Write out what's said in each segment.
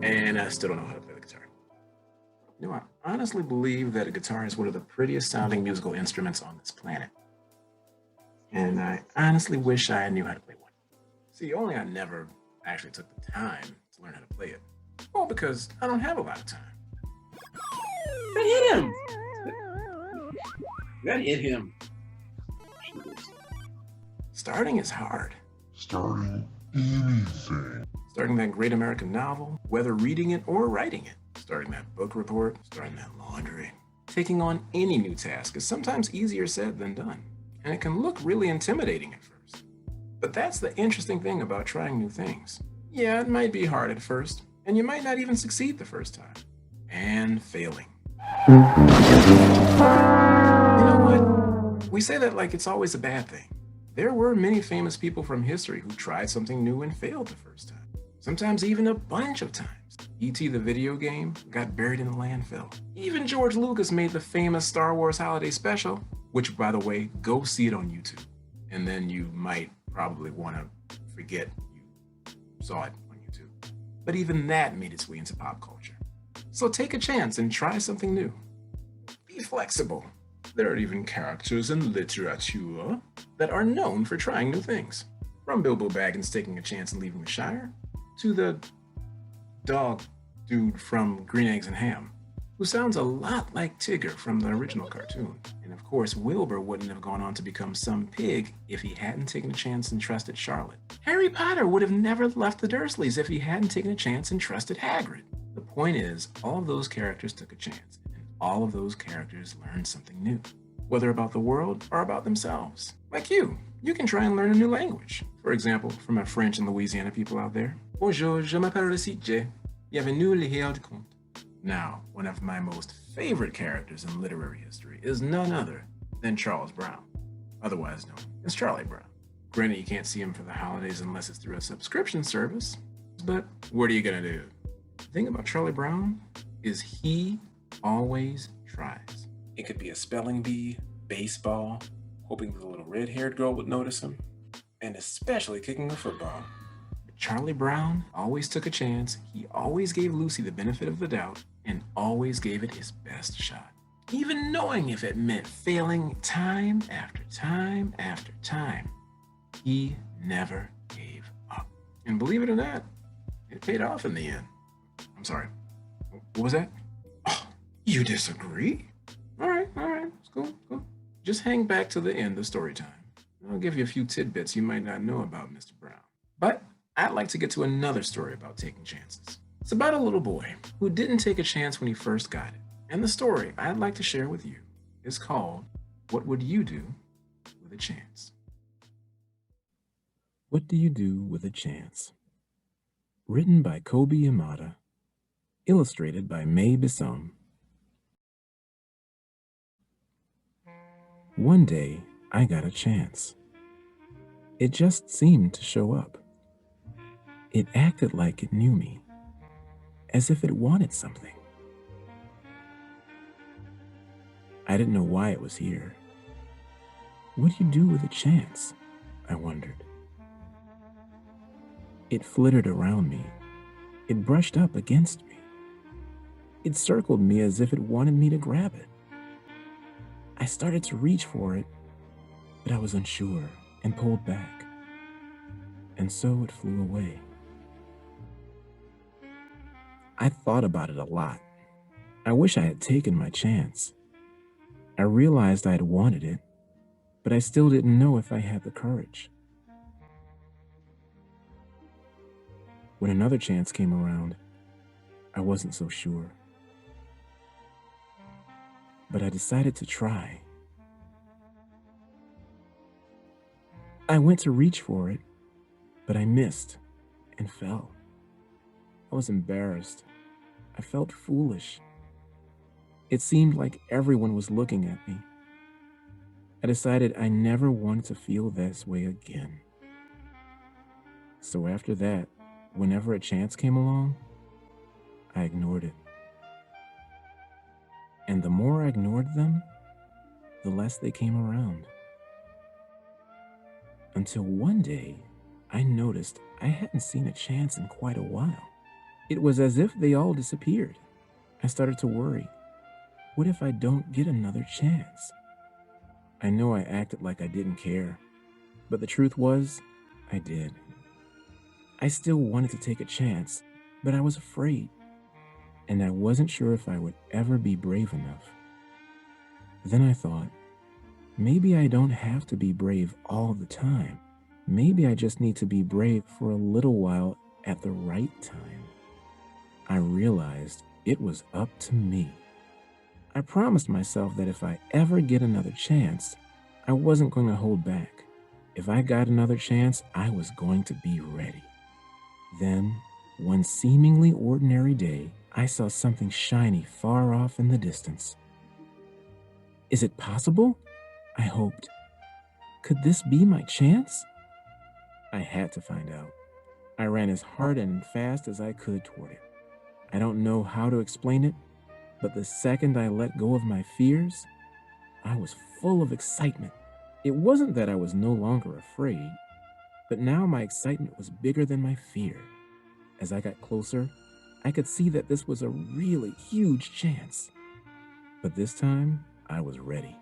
And I still don't know how to play the guitar. You know, I honestly believe that a guitar is one of the prettiest sounding musical instruments on this planet. And I honestly wish I knew how to play one. See, only I never actually took the time to learn how to play it. Well, because I don't have a lot of time. That hit him. That hit him. Starting is hard. Starting anything. Starting that great American novel, whether reading it or writing it. Starting that book report, starting that laundry. Taking on any new task is sometimes easier said than done, and it can look really intimidating at first. But that's the interesting thing about trying new things. Yeah, it might be hard at first, and you might not even succeed the first time. And failing. You know what? We say that like it's always a bad thing. There were many famous people from history who tried something new and failed the first time. Sometimes even a bunch of times. E.T. the video game got buried in the landfill. Even George Lucas made the famous Star Wars holiday special, which, by the way, go see it on YouTube. And then you might probably want to forget you saw it on YouTube. But even that made its way into pop culture. So take a chance and try something new. Be flexible. There are even characters in literature that are known for trying new things. From Bilbo Baggins taking a chance and leaving the Shire, to the dog dude from Green Eggs and Ham, who sounds a lot like Tigger from the original cartoon. And of course, Wilbur wouldn't have gone on to become some pig if he hadn't taken a chance and trusted Charlotte. Harry Potter would have never left the Dursleys if he hadn't taken a chance and trusted Hagrid. The point is, all of those characters took a chance, and all of those characters learned something new, whether about the world or about themselves. Like you can try and learn a new language. For example, from my French and Louisiana people out there. Bonjour, je m'appelle Recite. Bienvenue le Héros du Conte. Now, one of my most favorite characters in literary history is none other than Charles Brown, otherwise known as Charlie Brown. Granted, you can't see him for the holidays unless it's through a subscription service, but what are you gonna do? The thing about Charlie Brown is he always tries. It could be a spelling bee, baseball, hoping the little red-haired girl would notice him, and especially kicking a football. But Charlie Brown always took a chance, he always gave Lucy the benefit of the doubt, and always gave it his best shot. Even knowing if it meant failing time after time after time, he never gave up. And believe it or not, it paid off in the end. I'm sorry, what was that? Oh, you disagree? All right, it's cool. Just hang back to the end of story time. I'll give you a few tidbits you might not know about Mr. Brown. But I'd like to get to another story about taking chances. It's about a little boy who didn't take a chance when he first got it. And the story I'd like to share with you is called, What Would You Do with a Chance? What Do You Do with a Chance? Written by Kobi Yamada, illustrated by Besom. One day, I got a chance. It just seemed to show up. It acted like it knew me, as if it wanted something. I didn't know why it was here. What do you do with a chance? I wondered. It flittered around me. It brushed up against me. It circled me as if it wanted me to grab it. I started to reach for it, but I was unsure and pulled back. And so it flew away. I thought about it a lot. I wish I had taken my chance. I realized I had wanted it, but I still didn't know if I had the courage. When another chance came around, I wasn't so sure. But I decided to try. I went to reach for it, but I missed and fell. I was embarrassed. I felt foolish. It seemed like everyone was looking at me. I decided I never wanted to feel this way again. So after that, whenever a chance came along, I ignored it. And the more I ignored them, the less they came around. Until one day, I noticed I hadn't seen a chance in quite a while. It was as if they all disappeared. I started to worry. What if I don't get another chance? I know I acted like I didn't care, but the truth was, I did. I still wanted to take a chance, but I was afraid, and I wasn't sure if I would ever be brave enough. Then I thought, maybe I don't have to be brave all the time. Maybe I just need to be brave for a little while at the right time. I realized it was up to me. I promised myself that if I ever get another chance, I wasn't going to hold back. If I got another chance, I was going to be ready. Then, one seemingly ordinary day, I saw something shiny far off in the distance. Is it possible? I hoped. Could this be my chance? I had to find out. I ran as hard and fast as I could toward it. I don't know how to explain it, but the second I let go of my fears, I was full of excitement. It wasn't that I was no longer afraid, but now my excitement was bigger than my fear. As I got closer, I could see that this was a really huge chance. But this time, I was ready.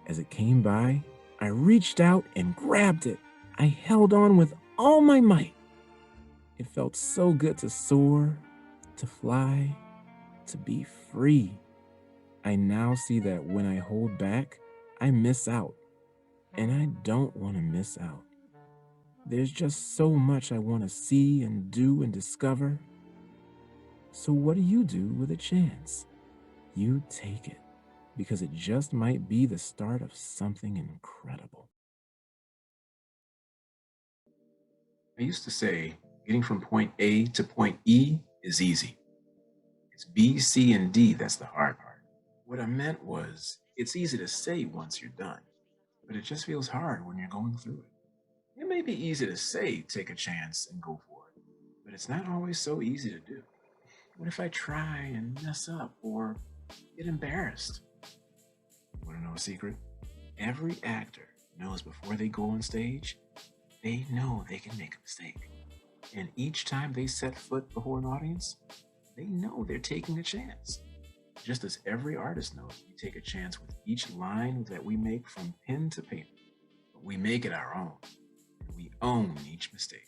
As it came by, I reached out and grabbed it. I held on with all my might. It felt so good to soar, to fly, to be free. I now see that when I hold back, I miss out. And I don't want to miss out. There's just so much I want to see and do and discover. So what do you do with a chance? You take it, because it just might be the start of something incredible. I used to say getting from point A to point E is easy. It's B, C, and D that's the hard part. What I meant was, it's easy to say once you're done, but it just feels hard when you're going through it. It may be easy to say, take a chance and go for it, but it's not always so easy to do. What if I try and mess up or get embarrassed? Want to know a secret? Every actor knows before they go on stage, they know they can make a mistake. And each time they set foot before an audience, they know they're taking a chance. Just as every artist knows, we take a chance with each line that we make from pen to paper. But we make it our own, and we own each mistake.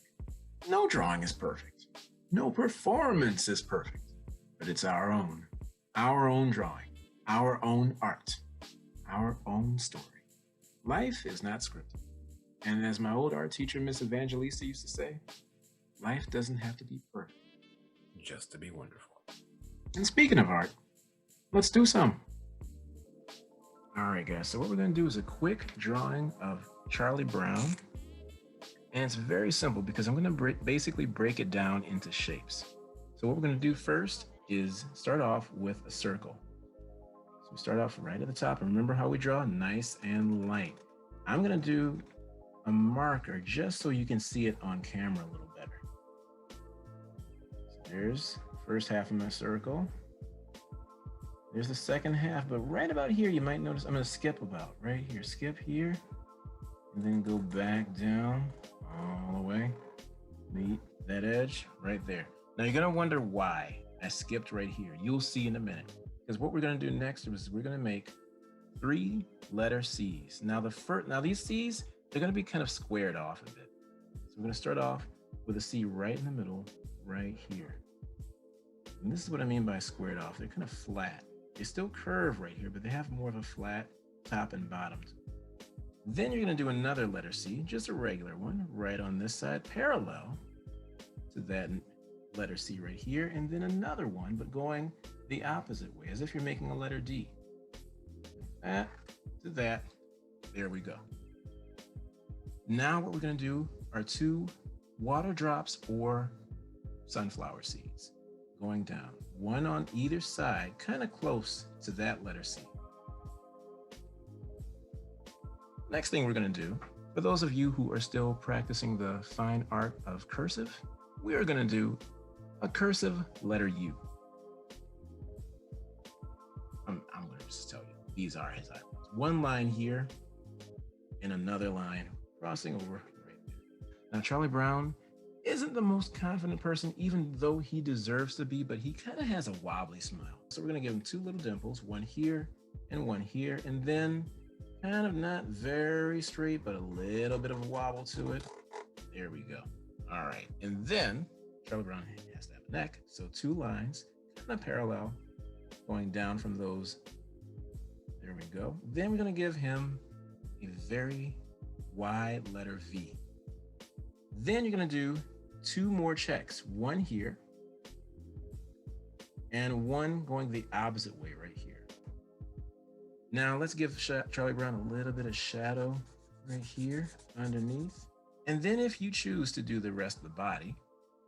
No drawing is perfect. No performance is perfect, but it's our own drawing, our own art, our own story. Life is not scripted. And as my old art teacher, Miss Evangelista, used to say, life doesn't have to be perfect just to be wonderful. And speaking of art, let's do some. All right, guys, so what we're going to do is a quick drawing of Charlie Brown. And it's very simple because I'm going to basically break it down into shapes. So what we're going to do first is start off with a circle. So we start off right at the top. And remember how we draw? Nice and light. I'm going to do a marker just so you can see it on camera a little better. So there's the first half of my circle. There's the second half, but right about here, you might notice I'm going to skip about right here. Skip here, and then go back down all the way. Meet that edge right there. Now you're going to wonder why I skipped right here. You'll see in a minute. Because what we're going to do next is we're going to make 3 letter C's. Now these C's, they're going to be kind of squared off a bit. So we're going to start off with a C right in the middle, right here. And this is what I mean by squared off. They're kind of flat. They still curve right here, but they have more of a flat top and bottom. Then you're going to do another letter C, just a regular one, right on this side, parallel to that letter C right here, and then another one, but going the opposite way, as if you're making a letter D. That to that. There we go. Now what we're going to do are 2 water drops or sunflower seeds going down, one on either side, kind of close to that letter C. Next thing we're going to do, for those of you who are still practicing the fine art of cursive, we are going to do a cursive letter U. I'm going to just tell you, these are his eyebrows. One line here and another line crossing over right there. Now, Charlie Brown isn't the most confident person, even though he deserves to be, but he kind of has a wobbly smile. So we're going to give him two little dimples, one here and one here, and then kind of not very straight, but a little bit of a wobble to it. There we go. All right. And then Charlie Brown has to have a neck. So two lines, kind of parallel, going down from those. There we go. Then we're going to give him a very wide letter V. Then you're going to do two more checks, one here and one going the opposite way right here. Now let's give Charlie Brown a little bit of shadow right here underneath. And then if you choose to do the rest of the body,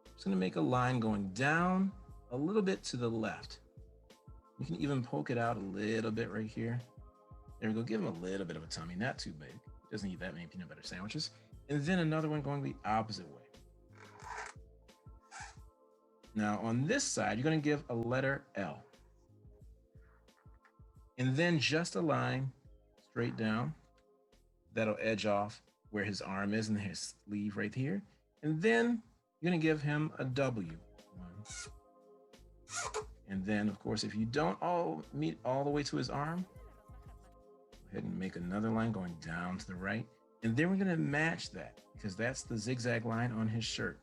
I'm just going to make a line going down a little bit to the left. You can even poke it out a little bit right here. There we go. Give him a little bit of a tummy, not too big. Doesn't eat that many peanut butter sandwiches. And then another one going the opposite way. Now on this side, you're going to give a letter L. And then just a line straight down. That'll edge off where his arm is and his sleeve right here. And then you're going to give him a W. And then, of course, if you don't all meet all the way to his arm, go ahead and make another line going down to the right. And then we're going to match that because that's the zigzag line on his shirt.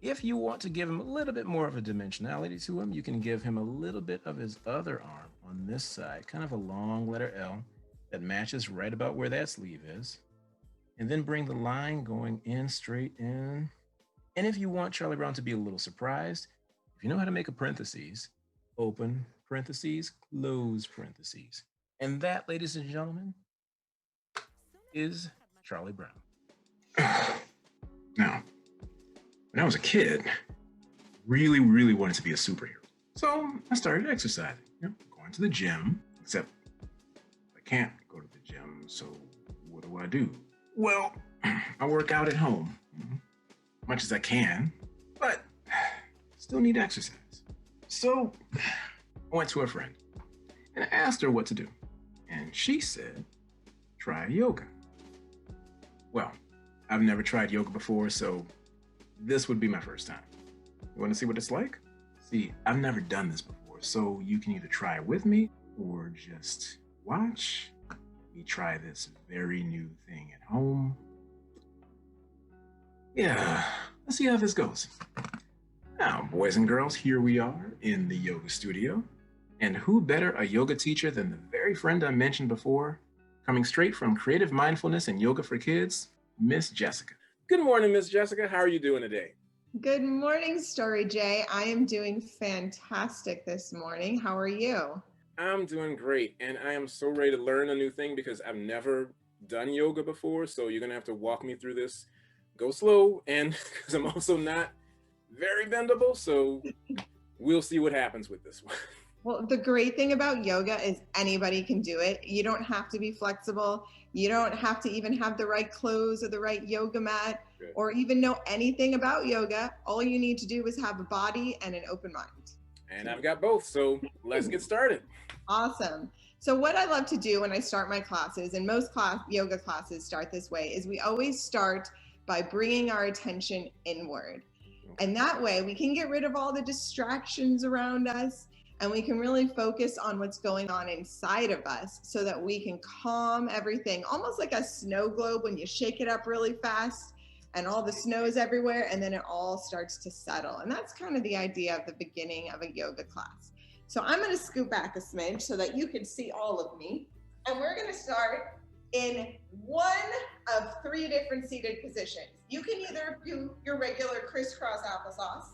If you want to give him a little bit more of a dimensionality to him, you can give him a little bit of his other arm on this side, kind of a long letter L that matches right about where that sleeve is. And then bring the line going in straight in. And if you want Charlie Brown to be a little surprised, if you know how to make a parentheses, open parentheses, close parentheses. And that, ladies and gentlemen, is Charlie Brown. Now, when I was a kid, really wanted to be a superhero. So I started exercising, going to the gym, except I can't go to the gym, so what do? Well, I work out at home, much as I can, but still need exercise. So I went to a friend and I asked her what to do. And she said, try yoga. Well, I've never tried yoga before, so this would be my first time. You want to see what it's like? See, I've never done this before, so you can either try it with me or just watch me try this very new thing at home. Yeah, let's see how this goes. Now, boys and girls, here we are in the yoga studio. And who better a yoga teacher than the very friend I mentioned before, coming straight from Creative Mindfulness and Yoga for Kids, Miss Jessica. Good morning, Miss Jessica. How are you doing today? Good morning, Story J. I am doing fantastic this morning. How are you? I'm doing great, and I am so ready to learn a new thing because I've never done yoga before, so you're gonna have to walk me through this. Go slow, and because I'm also not very bendable, so we'll see what happens with this one. Well, the great thing about yoga is anybody can do it. You don't have to be flexible. You don't have to even have the right clothes or the right yoga mat or even know anything about yoga. All you need to do is have a body and an open mind. And I've got both, so let's get started. Awesome. So what I love to do when I start my classes, and most yoga classes start this way, is we always start by bringing our attention inward. And that way we can get rid of all the distractions around us and we can really focus on what's going on inside of us so that we can calm everything, almost like a snow globe when you shake it up really fast and all the snow is everywhere and then it all starts to settle. And that's kind of the idea of the beginning of a yoga class. So I'm going to scoot back a smidge so that you can see all of me. And we're going to start in one of three different seated positions. You can either do your regular crisscross applesauce,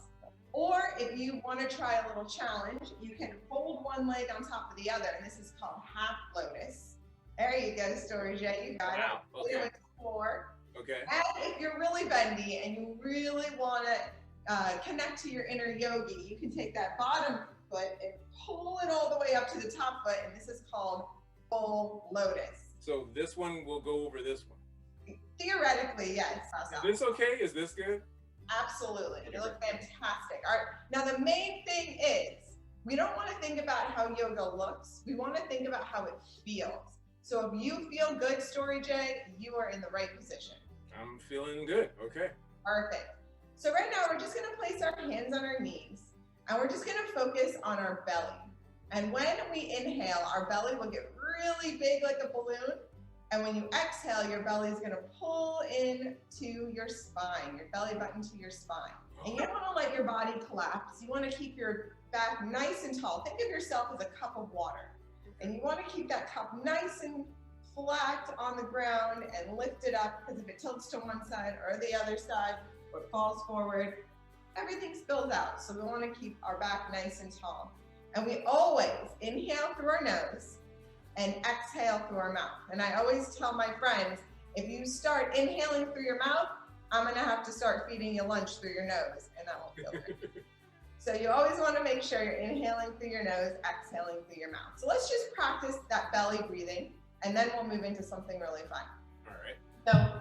or if you want to try a little challenge, you can fold one leg on top of the other, and this is called half lotus. There you go, Story J, you got it. Okay. With the floor. Okay. And if you're really bendy and you really want to connect to your inner yogi, you can take that bottom foot and pull it all the way up to the top foot, and this is called full lotus. So this one will go over this one? Theoretically, yes. Is this okay? Is this good? Absolutely. You look fantastic. All right. Now, the main thing is we don't want to think about how yoga looks. We want to think about how it feels. So if you feel good, Story J, you are in the right position. I'm feeling good. Okay. Perfect. So right now we're just gonna place our hands on our knees and we're just gonna focus on our belly. And when we inhale, our belly will get really big like a balloon. And when you exhale, your belly is gonna pull in to your spine, your belly button to your spine. And you don't wanna let your body collapse. You wanna keep your back nice and tall. Think of yourself as a cup of water. And you wanna keep that cup nice and flat on the ground and lift it up, because if it tilts to one side or the other side or falls forward, everything spills out. So we wanna keep our back nice and tall. And we always inhale through our nose and exhale through our mouth. And I always tell my friends, if you start inhaling through your mouth, I'm gonna have to start feeding you lunch through your nose, and that won't feel good. So you always wanna make sure you're inhaling through your nose, exhaling through your mouth. So let's just practice that belly breathing, and then we'll move into something really fun. All right. So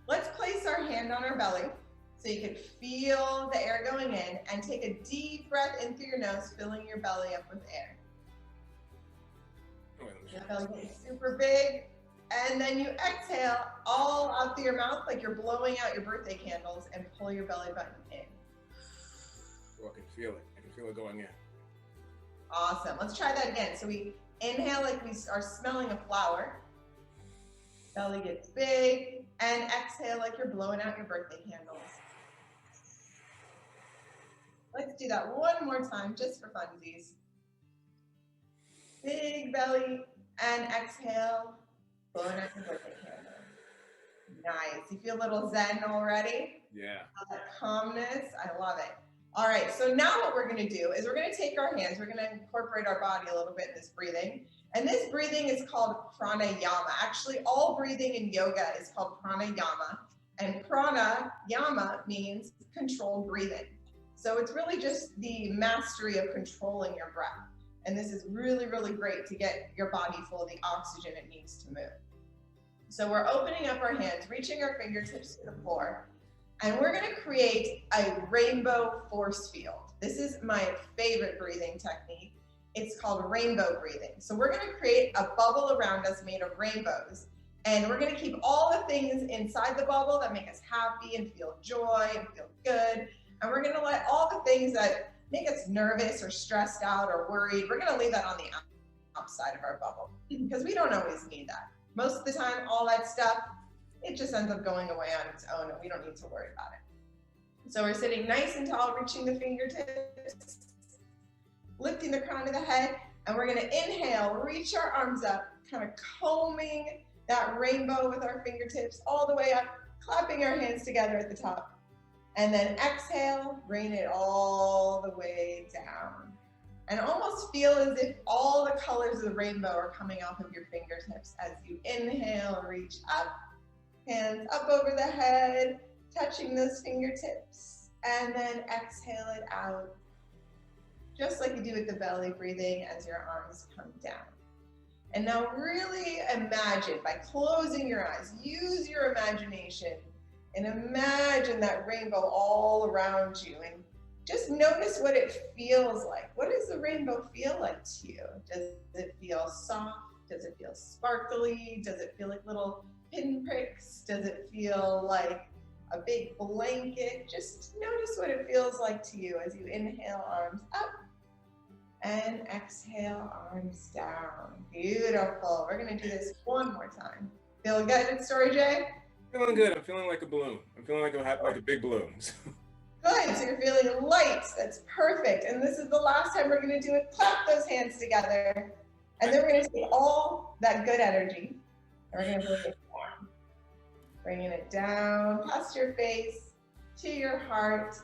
let's place our hand on our belly so you can feel the air going in, and take a deep breath in through your nose, filling your belly up with air. Your belly gets super big, and then you exhale all out through your mouth like you're blowing out your birthday candles, and pull your belly button in. Oh, I can feel it. I can feel it going in. Awesome. Let's try that again. So we inhale like we are smelling a flower. Belly gets big, and exhale like you're blowing out your birthday candles. Let's do that one more time just for funsies. Big belly, and exhale, blowing out your birthday candle. Nice. You feel a little zen already? Yeah. That calmness. I love it. All right, so now what we're gonna do is we're gonna take our hands, we're gonna incorporate our body a little bit in this breathing. And this breathing is called pranayama. Actually, all breathing in yoga is called pranayama. And pranayama means controlled breathing. So it's really just the mastery of controlling your breath. And this is really, really great to get your body full of the oxygen it needs to move. So we're opening up our hands, reaching our fingertips to the floor, and we're gonna create a rainbow force field. This is my favorite breathing technique. It's called rainbow breathing. So we're gonna create a bubble around us made of rainbows, and we're gonna keep all the things inside the bubble that make us happy and feel joy and feel good. And we're gonna let all the things that make us nervous or stressed out or worried, we're gonna leave that on the outside of our bubble, because we don't always need that. Most of the time, all that stuff, it just ends up going away on its own, and we don't need to worry about it. So we're sitting nice and tall, reaching the fingertips, lifting the crown of the head, and we're gonna inhale, reach our arms up, kind of combing that rainbow with our fingertips all the way up, clapping our hands together at the top. And then exhale, bring it all the way down. And almost feel as if all the colors of the rainbow are coming off of your fingertips as you inhale, reach up, hands up over the head, touching those fingertips, and then exhale it out, just like you do with the belly breathing as your arms come down. And now really imagine, by closing your eyes, use your imagination, and imagine that rainbow all around you, and just notice what it feels like. What does the rainbow feel like to you? Does it feel soft? Does it feel sparkly? Does it feel like little pinpricks? Does it feel like a big blanket? Just notice what it feels like to you as you inhale, arms up, and exhale, arms down. Beautiful. We're gonna do this one more time. Feel good at Story J? Feeling good. I'm feeling like a balloon. I'm feeling like a big balloon. Good, so you're feeling light. That's perfect. And this is the last time we're gonna do it. Clap those hands together. And then we're gonna take all that good energy and we're gonna bring it down. Bringing it down past your face to your heart,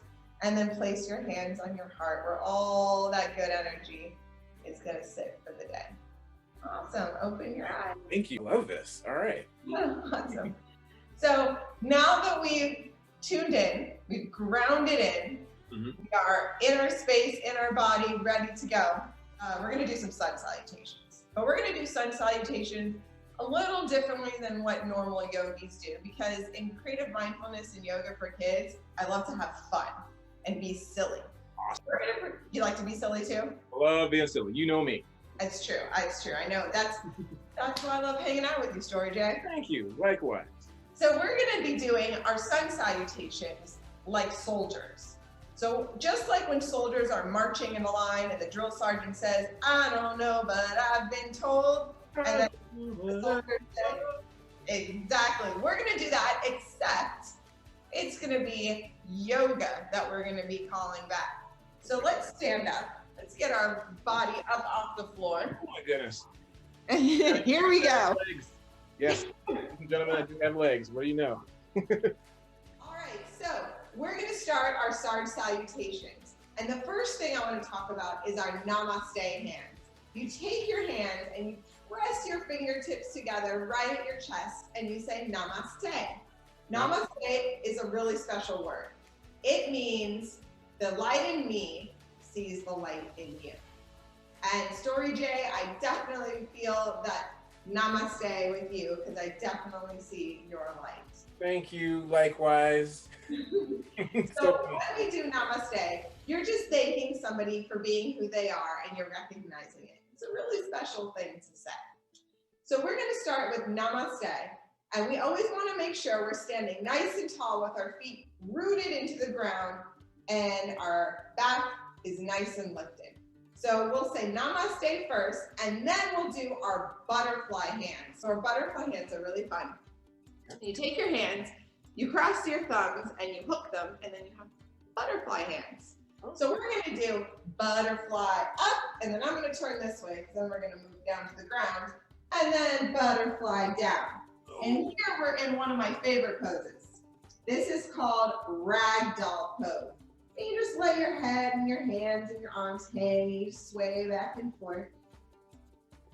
and then place your hands on your heart where all that good energy is gonna sit for the day. Awesome, open your eyes. Thank you. Love this. All right. Awesome. So now that we've tuned in, we've grounded in, we are in our space, in our body, ready to go. We're gonna do some sun salutations. But we're gonna do sun salutations a little differently than what normal yogis do, because in creative mindfulness and yoga for kids, I love to have fun and be silly. Awesome. You like to be silly too? I love being silly. You know me. It's true. It's true. I know that's That's why I love hanging out with you, Story Jay. Thank you. Likewise. So we're going to be doing our sun salutations like soldiers. So just like when soldiers are marching in a line and the drill sergeant says, I don't know, but I've been told. And then the soldiers say, exactly. We're going to do that, except it's going to be yoga that we're going to be calling back. So let's stand up. Let's get our body up off the floor. Oh my goodness. Here we go. Legs. Yes, ladies and gentlemen, I do have legs. What do you know? All right, so we're going to start our sun salutations. And the first thing I want to talk about is our namaste hands. You take your hands and you press your fingertips together right at your chest and you say namaste. Namaste is a really special word. It means the light in me sees the light in you. And Story J, I definitely feel that namaste with you because I definitely see your light. Thank you. Likewise. So when we do namaste, you're just thanking somebody for being who they are and you're recognizing it. It's a really special thing to say. So we're going to start with namaste. And we always want to make sure we're standing nice and tall with our feet rooted into the ground and our back is nice and lifted. So we'll say namaste first, and then we'll do our butterfly hands. So our butterfly hands are really fun. You take your hands, you cross your thumbs, and you hook them, and then you have butterfly hands. So we're going to do butterfly up, and then I'm going to turn this way, because then we're going to move down to the ground, and then butterfly down. And here we're in one of my favorite poses. This is called ragdoll pose. And you just let your head and your hands and your arms hang, you sway back and forth.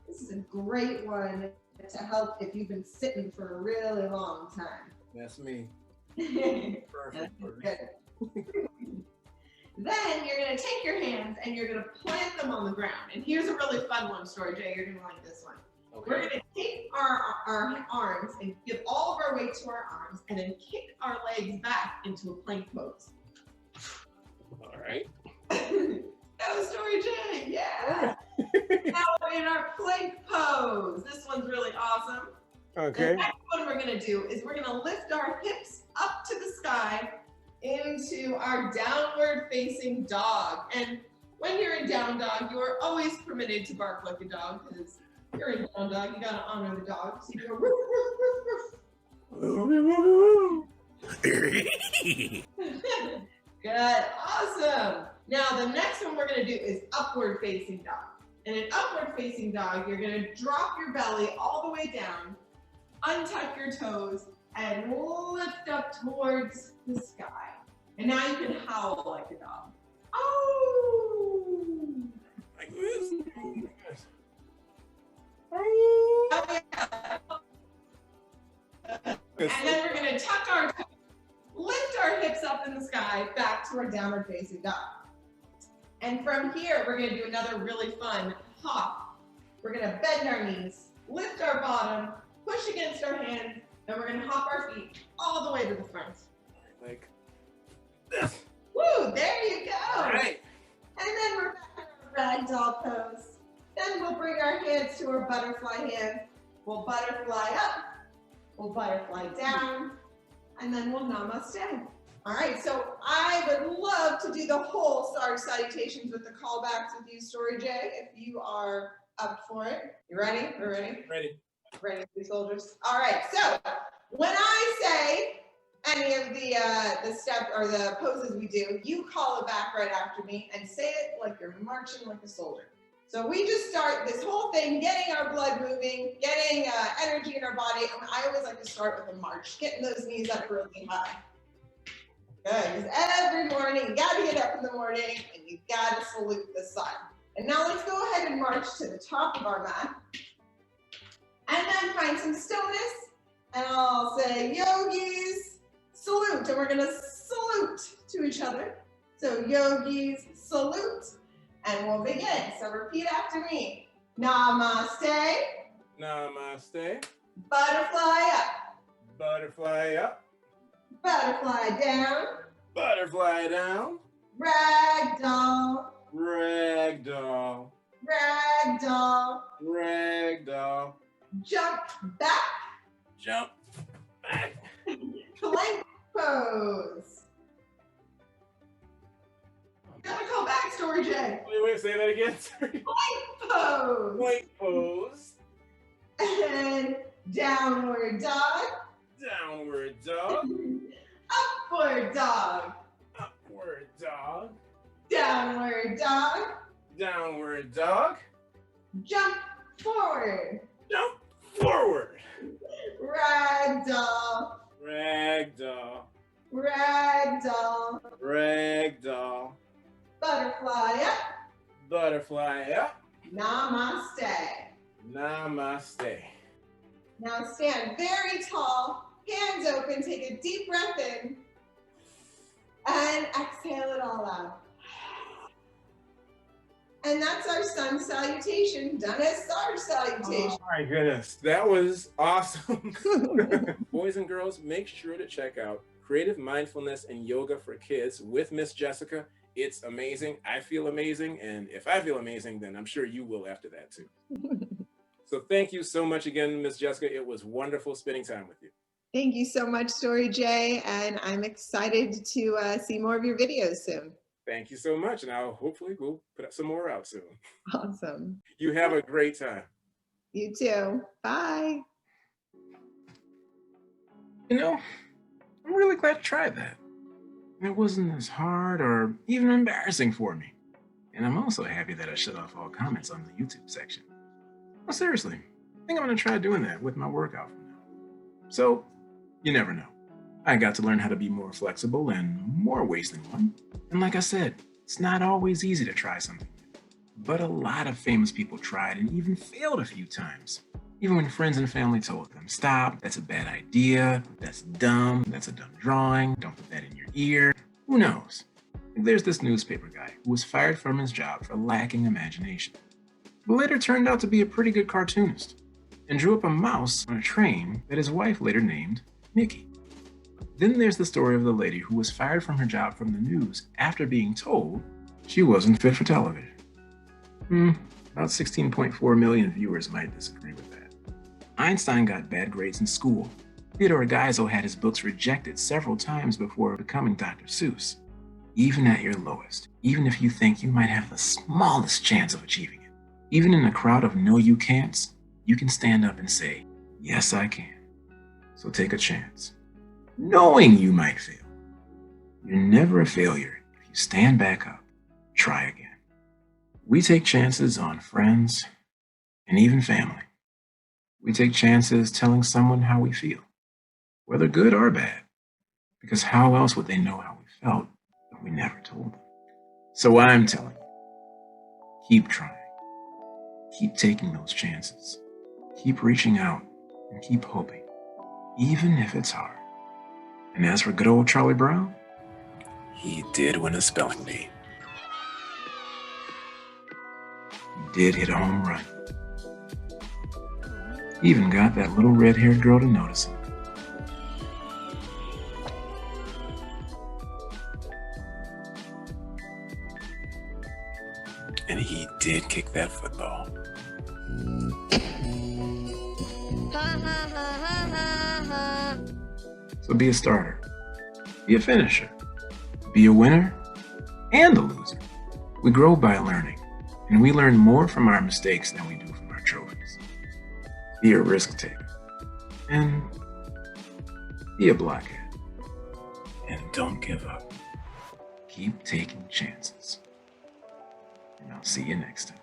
This is a great one to help if you've been sitting for a really long time. That's me. Perfect. Then you're going to take your hands and you're going to plant them on the ground. And here's a really fun one, Story Jay. You're going to like this one. Okay. We're going to take our arms and give all of our weight to our arms and then kick our legs back into a plank pose. All right. That was Story J. Yeah. Now we're in our plank pose. This one's really awesome. Okay. The next one we're going to do is we're going to lift our hips up to the sky into our downward facing dog. And when you're in down dog, you are always permitted to bark like a dog because you're in down dog. You got to honor the dog. So you go woof, woof, woof, woof. Good, awesome. Now the next one we're gonna do is upward facing dog. And in upward facing dog, you're gonna drop your belly all the way down, untuck your toes, and lift up towards the sky. And now you can howl like a dog. Oh! Like this. Oh, yeah. And then we're gonna tuck our toes, lift our hips up in the sky, back to our downward facing dog. And from here, we're gonna do another really fun hop. We're gonna bend our knees, lift our bottom, push against our hands, and we're gonna hop our feet all the way to the front. Like this. Woo, there you go. All right. And then we're back in our ragdoll pose. Then we'll bring our hands to our butterfly hands. We'll butterfly up, we'll butterfly down, and then we'll namaste. All right, so I would love to do the whole Star Salutations with the callbacks with you, Story J, if you are up for it. You ready? We're ready? Ready. Ready, soldiers? All right, so when I say any of the step or the poses we do, you call it back right after me and say it like you're marching like a soldier. So we just start this whole thing, getting our blood moving, getting energy in our body. And I always like to start with a march, getting those knees up really high. Good, because every morning, you gotta get up in the morning and you gotta salute the sun. And now let's go ahead and march to the top of our mat. And then find some stillness. And I'll say, yogis, salute. And we're gonna salute to each other. So yogis, salute. And we'll begin. So repeat after me. Namaste. Namaste. Butterfly up. Butterfly up. Butterfly down. Butterfly down. Ragdoll. Ragdoll. Ragdoll. Ragdoll. Jump back. Jump back. Plank pose. Gotta call back, Story J. Wait, say that again. Plank pose. Plank pose. And downward dog. Downward dog. Upward dog. Upward dog. Downward dog. Downward dog. Jump forward. Jump forward. Ragdoll. Ragdoll. Ragdoll. Ragdoll. Butterfly up. Butterfly up. Namaste. Namaste. Now stand very tall, hands open, take a deep breath in, and exhale it all out. And that's our sun salutation, done as star salutation. Oh my goodness, that was awesome. Boys and girls, make sure to check out Creative Mindfulness and Yoga for Kids with Miss Jessica. It's amazing. I feel amazing. And if I feel amazing, then I'm sure you will after that too. So thank you so much again, Miss Jessica. It was wonderful spending time with you. Thank you so much, Story J, and I'm excited to see more of your videos soon. Thank you so much. And hopefully we'll put up some more out soon. Awesome. You have a great time. You too. Bye. You know, I'm really glad to try that. It wasn't as hard or even embarrassing for me. And I'm also happy that I shut off all comments on the YouTube section. Well, seriously, I think I'm going to try doing that with my workout from now. So, you never know. I got to learn how to be more flexible in more ways than one. And like I said, it's not always easy to try something new. But a lot of famous people tried and even failed a few times. Even when friends and family told them, stop, that's a bad idea, that's dumb, that's a dumb drawing, don't put that in your ear. Who knows? There's this newspaper guy who was fired from his job for lacking imagination, but later turned out to be a pretty good cartoonist and drew up a mouse on a train that his wife later named Mickey. Then there's the story of the lady who was fired from her job from the news after being told she wasn't fit for television. About 16.4 million viewers might disagree with that. Einstein got bad grades in school. Theodore Geisel had his books rejected several times before becoming Dr. Seuss. Even at your lowest, even if you think you might have the smallest chance of achieving it, even in a crowd of no you can'ts, you can stand up and say, yes, I can. So take a chance, knowing you might fail. You're never a failure if you stand back up, try again. We take chances on friends and even family. We take chances telling someone how we feel, whether good or bad, because how else would they know how we felt if we never told them? So I'm telling you, keep trying. Keep taking those chances. Keep reaching out and keep hoping, even if it's hard. And as for good old Charlie Brown, he did win a spelling bee. He did hit a home run. He even got that little red-haired girl to notice him. And he did kick that football. So be a starter, be a finisher, be a winner and a loser. We grow by learning, and we learn more from our mistakes than we do from our trophies. Be a risk taker, and be a blockhead. And don't give up. Keep taking chances. And I'll see you next time.